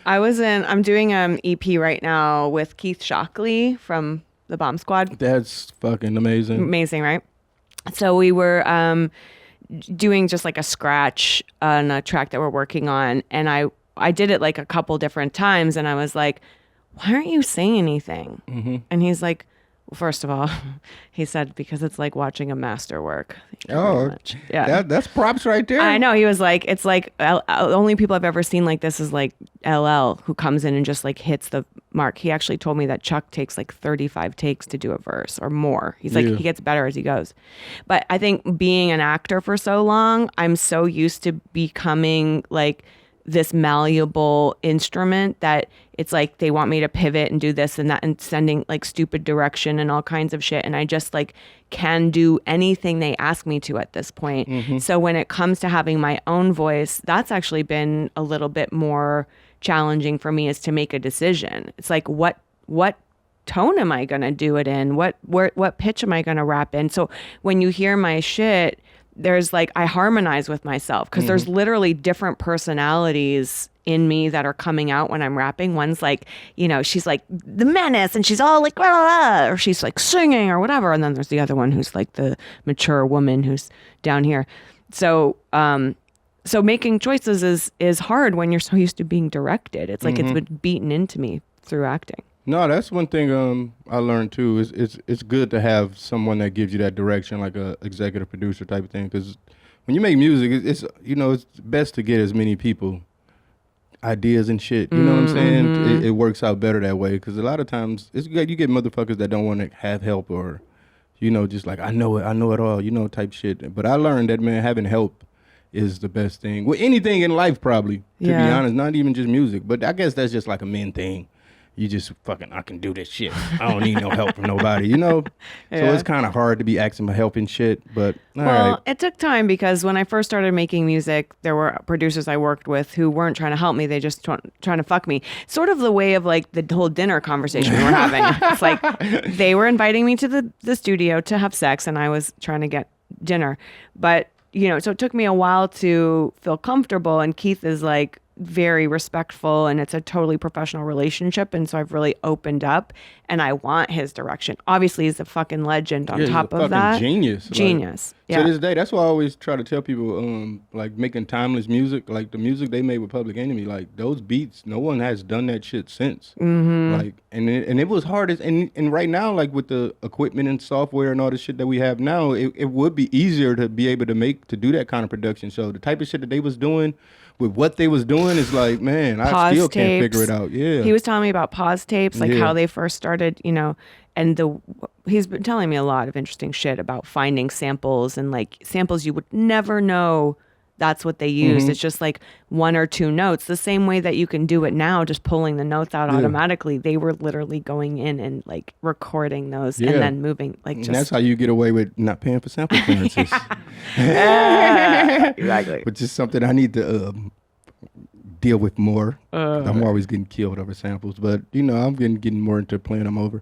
I'm doing EP right now with Keith Shocklee from the Bomb Squad. That's fucking amazing. Amazing, right? So we were doing just like a scratch on a track that we're working on, and I did it like a couple different times, and I was like, why aren't you saying anything? Mm-hmm. And he's like, well, first of all, he said, because it's like watching a masterwork. Yeah. That's props right there. I know. He was like, it's like only people I've ever seen like this is like LL, who comes in and just like hits the mark. He actually told me that Chuck takes like 35 takes to do a verse or more. He's like, he gets better as he goes. But I think being an actor for so long, I'm so used to becoming like this malleable instrument that it's like they want me to pivot and do this and that and sending like stupid direction and all kinds of shit, and I just like can do anything they ask me to at this point. Mm-hmm. So when it comes to having my own voice, that's actually been a little bit more challenging for me, is to make a decision. It's like what tone am I going to do it in? What pitch am I going to rap in? So when you hear my shit, there's like, I harmonize with myself because there's literally different personalities in me that are coming out when I'm rapping. One's like, you know, she's like the menace and she's all like, blah, blah, blah, or she's like singing or whatever. And then there's the other one who's like the mature woman who's down here. So, so making choices is hard when you're so used to being directed. It's like it's been beaten into me through acting. No, that's one thing I learned too. It's good to have someone that gives you that direction, like a executive producer type of thing. Because when you make music, it's best to get as many people ideas and shit. You know what I'm saying? It works out better that way. Because a lot of times you get motherfuckers that don't want to have help, or just like I know it all, type shit. But I learned that, man, having help is the best thing with anything in life, probably, to be honest. Not even just music, but I guess that's just like a men thing. You just fucking, I can do this shit. I don't need no help from nobody, So it's kind of hard to be asking for help and shit, but Well, it took time because when I first started making music, there were producers I worked with who weren't trying to help me. They just trying to fuck me. Sort of the way of like the whole dinner conversation we're having. It's like they were inviting me to the studio to have sex and I was trying to get dinner. But, so it took me a while to feel comfortable, and Keith is like, very respectful and it's a totally professional relationship, and so I've really opened up and I want his direction. Obviously he's a fucking legend on top of that. Genius. Yeah. To this day, that's why I always try to tell people like making timeless music, like the music they made with Public Enemy, like those beats, no one has done that shit since. Like and it was hard and right now, like with the equipment and software and all the shit that we have now, it would be easier to be able to do that kind of production. So the type of shit that they was doing with what they was doing is like, man, I still can't figure it out. Yeah. He was telling me about pause tapes, like how they first started, and he's been telling me a lot of interesting shit about finding samples and like samples you would never know that's what they used. It's just like one or two notes, the same way that you can do it now, just pulling the notes out automatically. They were literally going in and like recording those and then moving like just. And that's how you get away with not paying for sample clearances. Exactly. Which is something I need to deal with more. I'm always getting killed over samples, but I'm getting more into playing them over.